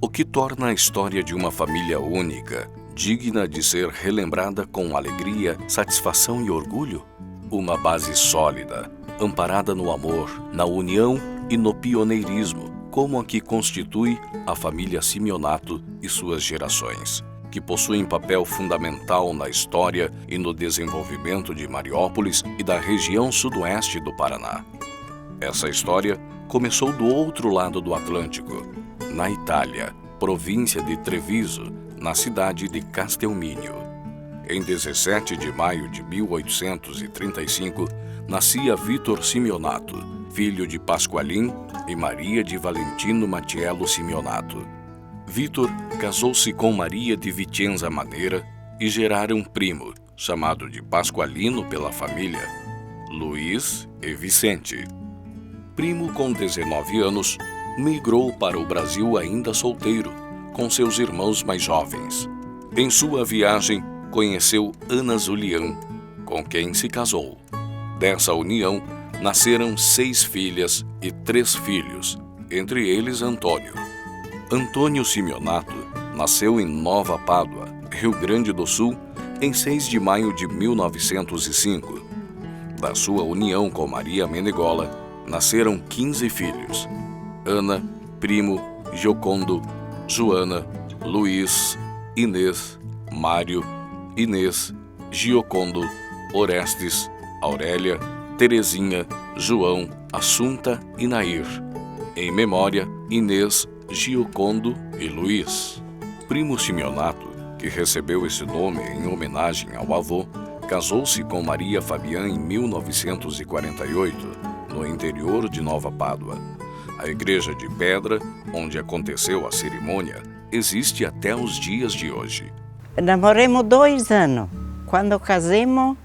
o que torna a história de uma família única, digna de ser relembrada com alegria, satisfação e orgulho? Uma base sólida, amparada no amor, na união e no pioneirismo, como a que constitui a família Simeonato e suas gerações, que possuem papel fundamental na história e no desenvolvimento de Mariópolis e da região sudoeste do Paraná. Essa história começou do outro lado do Atlântico, na Itália, província de Treviso, na cidade de Castelmínio. Em 17 de maio de 1835, nascia Vitor Simeonato, filho de Pasqualin e Maria de Valentino Matiello Simeonato. Vitor casou-se com Maria de Vicenza Maneira e geraram um primo, chamado de Pasqualino pela família, Luiz e Vicente. Primo, com 19 anos, migrou para o Brasil ainda solteiro, com seus irmãos mais jovens. Em sua viagem, conheceu Ana Zulian, com quem se casou. Dessa união, nasceram 6 filhas e 3 filhos, entre eles Antônio. Antônio Simeonato nasceu em Nova Pádua, Rio Grande do Sul, em 6 de maio de 1905. Da sua união com Maria Menegola, nasceram 15 filhos: Ana, Primo, Giocondo, Joana, Luiz, Inês, Mário, Inês, Giocondo, Orestes, Aurélia, Terezinha, João, Assunta e Nair. Em memória, Inês, Giocondo e Luiz. Primo Simeonato, que recebeu esse nome em homenagem ao avô, casou-se com Maria Fabiã em 1948, no interior de Nova Pádua. A igreja de pedra, onde aconteceu a cerimônia, existe até os dias de hoje. Namoramos 2 anos. Quando casamos,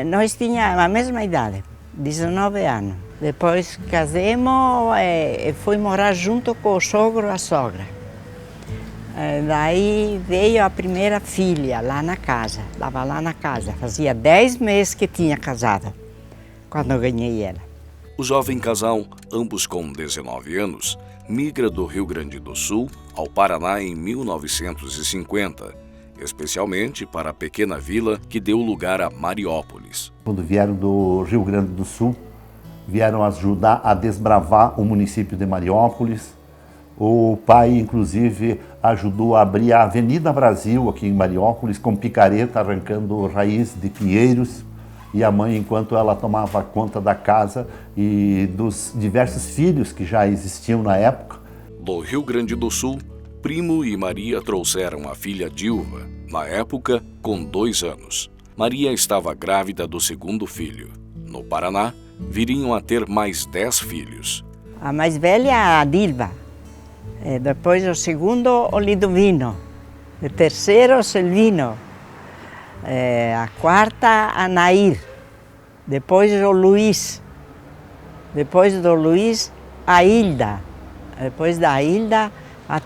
nós tínhamos a mesma idade, 19 anos. Depois casamos e fui morar junto com o sogro e a sogra. Daí veio a primeira filha lá na casa, estava lá na casa. Fazia 10 meses que tinha casado, quando eu ganhei ela. O jovem casal, ambos com 19 anos, migra do Rio Grande do Sul ao Paraná em 1950, especialmente para a pequena vila que deu lugar a Mariópolis. Quando vieram do Rio Grande do Sul, vieram ajudar a desbravar o município de Mariópolis. O pai, inclusive, ajudou a abrir a Avenida Brasil aqui em Mariópolis, com picareta, arrancando raiz de pinheiros. E a mãe, enquanto ela tomava conta da casa e dos diversos filhos que já existiam na época. Do Rio Grande do Sul, Primo e Maria trouxeram a filha Dilva, na época com 2 anos. Maria estava grávida do segundo filho. No Paraná, viriam a ter mais 10 filhos. A mais velha, a Dilva. Depois o segundo, o Lidovino. O terceiro, o Selvino. A quarta, a Nair. Depois o Luiz. Depois do Luiz, a Hilda. Depois da Hilda, a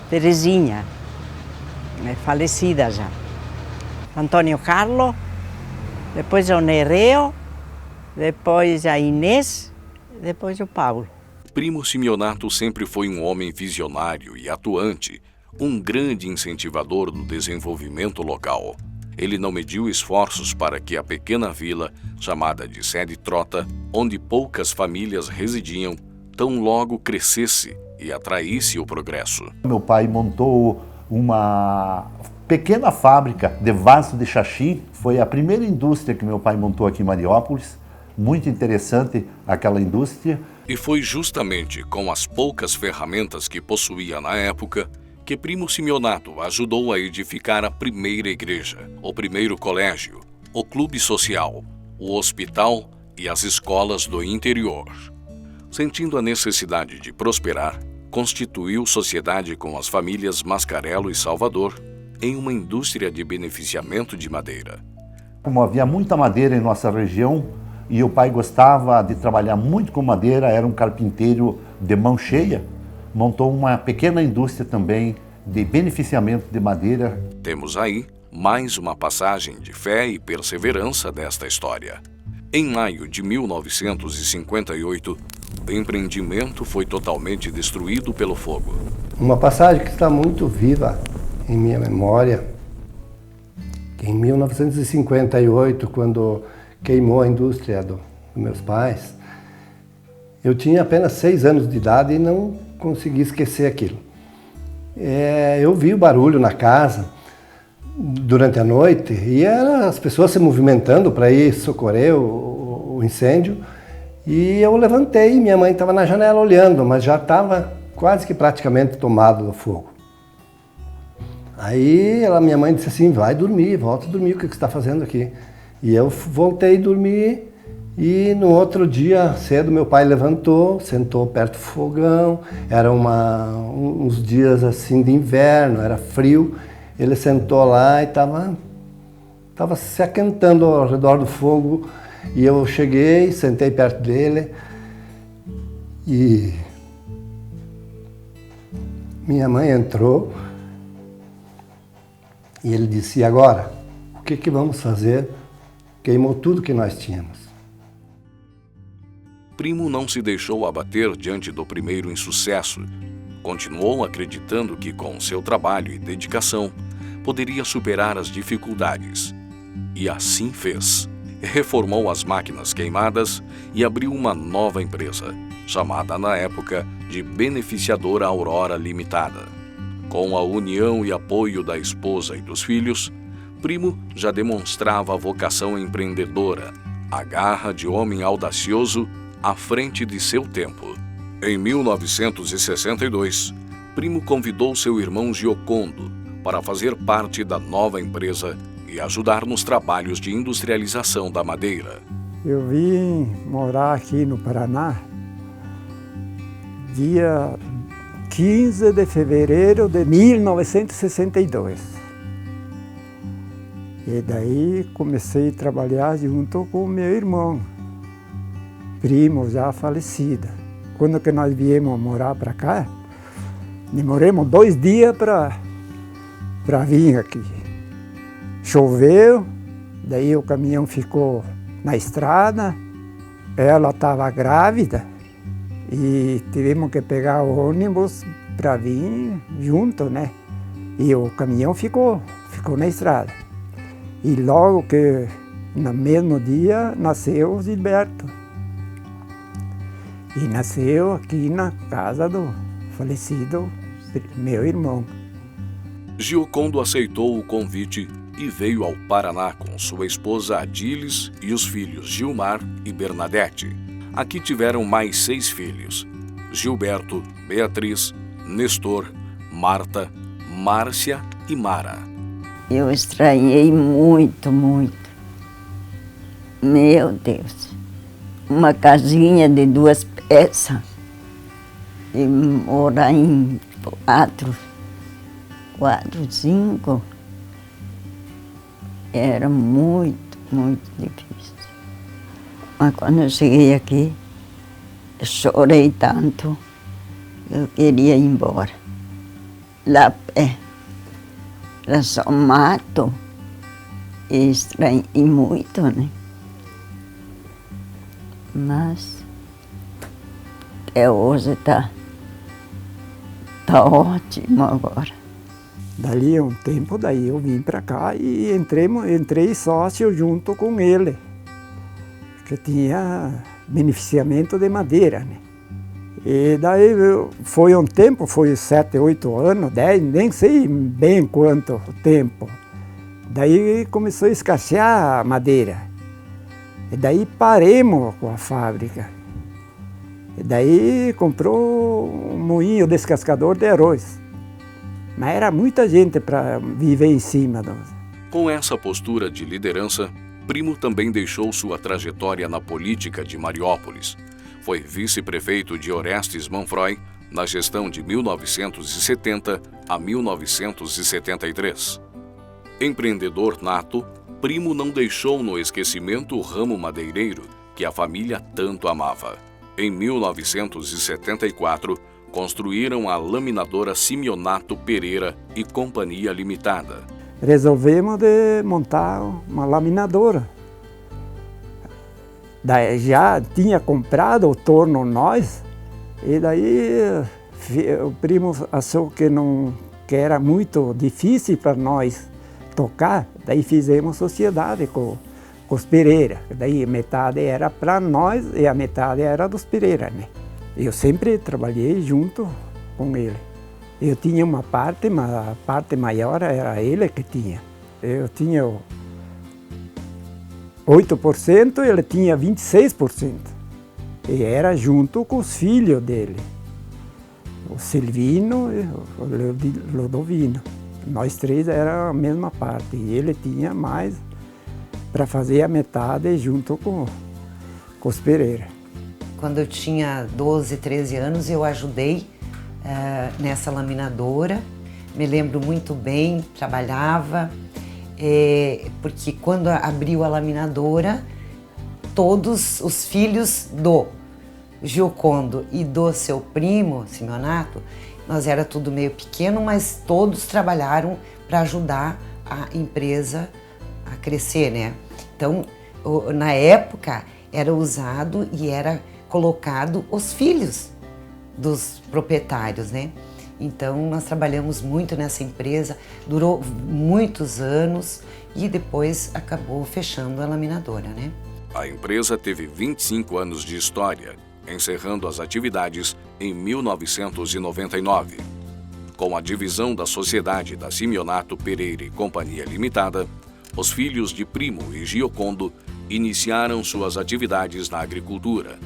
Terezinha, falecida já. Antônio Carlos. Depois o Nereu. Depois a Inês. Depois o Paulo. Primo Simeonato sempre foi um homem visionário e atuante, um grande incentivador do desenvolvimento local. Ele não mediu esforços para que a pequena vila, chamada de Sede Trota, onde poucas famílias residiam, tão logo crescesse e atraísse o progresso. Meu pai montou uma pequena fábrica de vaso de xaxim. Foi a primeira indústria que meu pai montou aqui em Mariópolis. Muito interessante aquela indústria. E foi justamente com as poucas ferramentas que possuía na época que Primo Simeonato ajudou a edificar a primeira igreja, o primeiro colégio, o clube social, o hospital e as escolas do interior. Sentindo a necessidade de prosperar, constituiu sociedade com as famílias Mascarello e Salvador em uma indústria de beneficiamento de madeira. Como havia muita madeira em nossa região, e o pai gostava de trabalhar muito com madeira, era um carpinteiro de mão cheia, montou uma pequena indústria também de beneficiamento de madeira. Temos aí mais uma passagem de fé e perseverança desta história. Em maio de 1958, O empreendimento foi totalmente destruído pelo fogo. Uma passagem que está muito viva em minha memória, em 1958, quando queimou a indústria dos meus pais, eu tinha apenas 6 anos de idade e não consegui esquecer aquilo. Eu vi o barulho na casa durante a noite e eram as pessoas se movimentando para ir socorrer o incêndio, e eu levantei, minha mãe estava na janela olhando, mas já estava quase que praticamente tomado do fogo. Aí minha mãe disse assim, vai dormir, volta a dormir, o que você está fazendo aqui? E eu voltei a dormir, e no outro dia cedo meu pai levantou, sentou perto do fogão, era uns dias assim de inverno, era frio, ele sentou lá e estava se aquentando ao redor do fogo, e eu cheguei, sentei perto dele, e minha mãe entrou, e ele disse, e agora? O que vamos fazer? Queimou tudo que nós tínhamos. Primo não se deixou abater diante do primeiro insucesso. Continuou acreditando que, com seu trabalho e dedicação, poderia superar as dificuldades. E assim fez. Reformou as máquinas queimadas e abriu uma nova empresa, chamada na época de Beneficiadora Aurora Limitada. Com a união e apoio da esposa e dos filhos, Primo já demonstrava a vocação empreendedora, a garra de homem audacioso à frente de seu tempo. Em 1962, Primo convidou seu irmão Giocondo para fazer parte da nova empresa e ajudar nos trabalhos de industrialização da madeira. Eu vim morar aqui no Paraná dia 15 de fevereiro de 1962. E daí comecei a trabalhar junto com o meu irmão, primo já falecido. Quando que nós viemos morar para cá, demoramos 2 dias para vir aqui. Choveu, daí o caminhão ficou na estrada, ela estava grávida e tivemos que pegar o ônibus para vir junto, né? E o caminhão ficou na estrada. E logo que, no mesmo dia, nasceu o Gilberto. E nasceu aqui na casa do falecido meu irmão. Giocondo aceitou o convite e veio ao Paraná com sua esposa Adilis e os filhos Gilmar e Bernadette. Aqui tiveram mais 6 filhos: Gilberto, Beatriz, Nestor, Marta, Márcia e Mara. Eu estranhei muito, muito. Meu Deus. Uma casinha de 2 peças e morar em 4, 5. Era muito, muito difícil. Mas quando eu cheguei aqui, eu chorei tanto, eu queria ir embora. Lá era só mato, e estranhei muito, né? Mas até hoje tá ótimo agora. Dali a um tempo, daí eu vim para cá e entrei sócio junto com ele, que tinha beneficiamento de madeira, né? E daí foi um tempo, foi 7, 8 anos, 10, nem sei bem quanto tempo. Daí começou a escassear a madeira. E daí paremos com a fábrica. E daí comprou um moinho descascador de arroz. Mas era muita gente para viver em cima. Com essa postura de liderança, Primo também deixou sua trajetória na política de Mariópolis. Foi vice-prefeito de Orestes Manfroy na gestão de 1970 a 1973. Empreendedor nato, Primo não deixou no esquecimento o ramo madeireiro que a família tanto amava. Em 1974, construíram a laminadora Simeonato Pereira e Companhia Limitada. Resolvemos de montar uma laminadora. Daí já tinha comprado o torno nós, e daí o primo achou que era muito difícil para nós tocar, daí fizemos sociedade com os Pereira. Daí metade era para nós e a metade era dos Pereira, né? Eu sempre trabalhei junto com ele. Eu tinha uma parte, mas a parte maior era ele que tinha. Eu tinha 8%, ele tinha 26%. E era junto com os filhos dele, o Silvino e o Ludovino. Nós três era a mesma parte, e ele tinha mais para fazer a metade junto com os Pereira. Quando eu tinha 12, 13 anos, eu ajudei nessa laminadora. Me lembro muito bem, trabalhava, porque quando abriu a laminadora, todos os filhos do Giocondo e do seu primo, Simeonato, nós era tudo meio pequeno, mas todos trabalharam para ajudar a empresa a crescer, né? Então, na época, era usado e era colocado os filhos dos proprietários, né? Então, nós trabalhamos muito nessa empresa, durou muitos anos e depois acabou fechando a laminadora, né? A empresa teve 25 anos de história, encerrando as atividades em 1999. Com a divisão da sociedade da Simeonato Pereira e Companhia Limitada, os filhos de Primo e Giocondo iniciaram suas atividades na agricultura.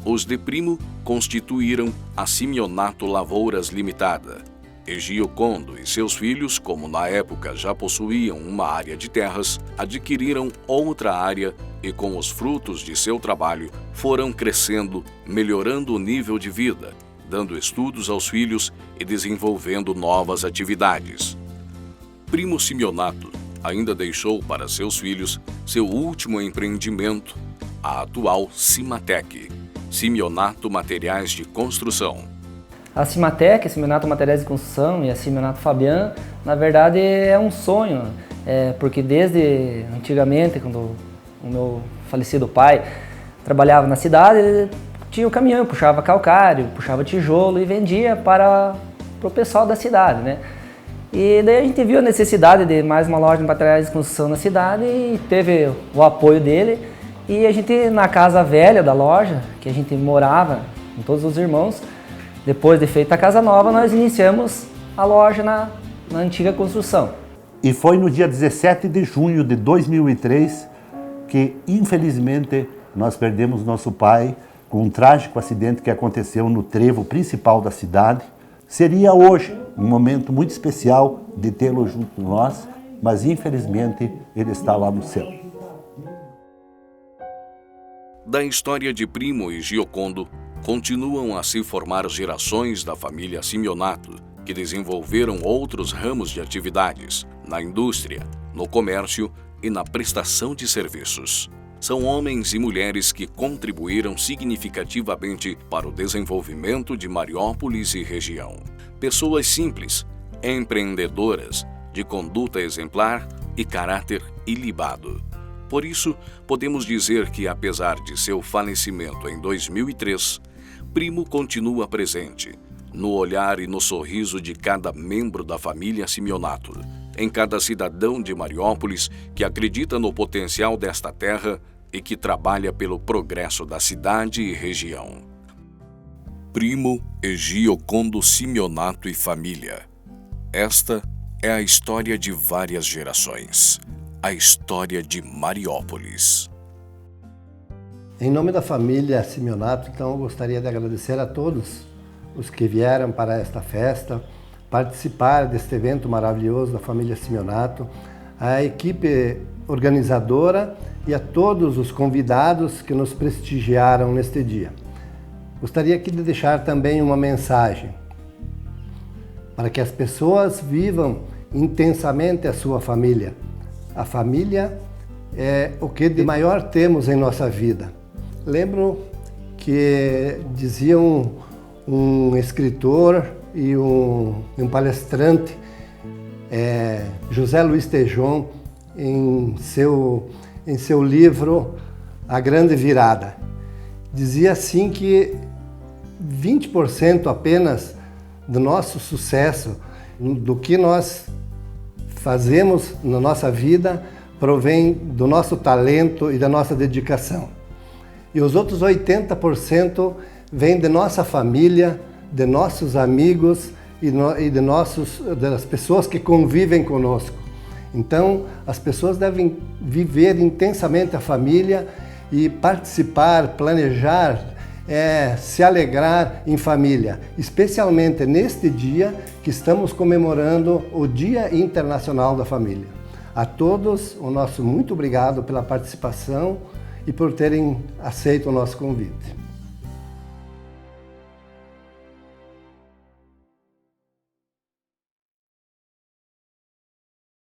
Os de Primo constituíram a Simeonato Lavouras Limitada. E Giocondo e seus filhos, como na época já possuíam uma área de terras, adquiriram outra área e, com os frutos de seu trabalho, foram crescendo, melhorando o nível de vida, dando estudos aos filhos e desenvolvendo novas atividades. Primo Simeonato ainda deixou para seus filhos seu último empreendimento, a atual Simatec, Simeonato Materiais de Construção. A Simatec, a Simeonato Materiais de Construção e a Simeonato Fabian, na verdade é um sonho, porque desde antigamente, quando o meu falecido pai trabalhava na cidade, ele tinha o caminhão, puxava calcário, puxava tijolo e vendia para o pessoal da cidade, né? E daí a gente viu a necessidade de mais uma loja de materiais de construção na cidade e teve o apoio dele. E a gente, na casa velha da loja, que a gente morava com todos os irmãos, depois de feita a casa nova, nós iniciamos a loja na antiga construção. E foi no dia 17 de junho de 2003 que, infelizmente, nós perdemos nosso pai com um trágico acidente que aconteceu no trevo principal da cidade. Seria hoje um momento muito especial de tê-lo junto de nós, mas infelizmente ele está lá no céu. Da história de Primo e Giocondo, continuam a se formar gerações da família Simeonato, que desenvolveram outros ramos de atividades, na indústria, no comércio e na prestação de serviços. São homens e mulheres que contribuíram significativamente para o desenvolvimento de Mariópolis e região. Pessoas simples, empreendedoras, de conduta exemplar e caráter ilibado. Por isso, podemos dizer que, apesar de seu falecimento em 2003, Primo continua presente, no olhar e no sorriso de cada membro da família Simeonato, em cada cidadão de Mariópolis que acredita no potencial desta terra e que trabalha pelo progresso da cidade e região. Primo e Giocondo Simeonato e família. Esta é a história de várias gerações, a história de Mariópolis. Em nome da família Simeonato, então, eu gostaria de agradecer a todos os que vieram para esta festa, participar deste evento maravilhoso da família Simeonato, a equipe organizadora e a todos os convidados que nos prestigiaram neste dia. Gostaria aqui de deixar também uma mensagem para que as pessoas vivam intensamente a sua família. A família é o que de maior temos em nossa vida. Lembro que dizia um escritor e um palestrante, José Luiz Tejon, em seu livro A Grande Virada. Dizia assim que 20% apenas do nosso sucesso, do que nós fazemos na nossa vida, provém do nosso talento e da nossa dedicação. E os outros 80% vêm de nossa família, de nossos amigos e das pessoas que convivem conosco. Então, as pessoas devem viver intensamente a família e participar, planejar, se alegrar em família, especialmente neste dia que estamos comemorando o Dia Internacional da Família. A todos, o nosso muito obrigado pela participação e por terem aceito o nosso convite.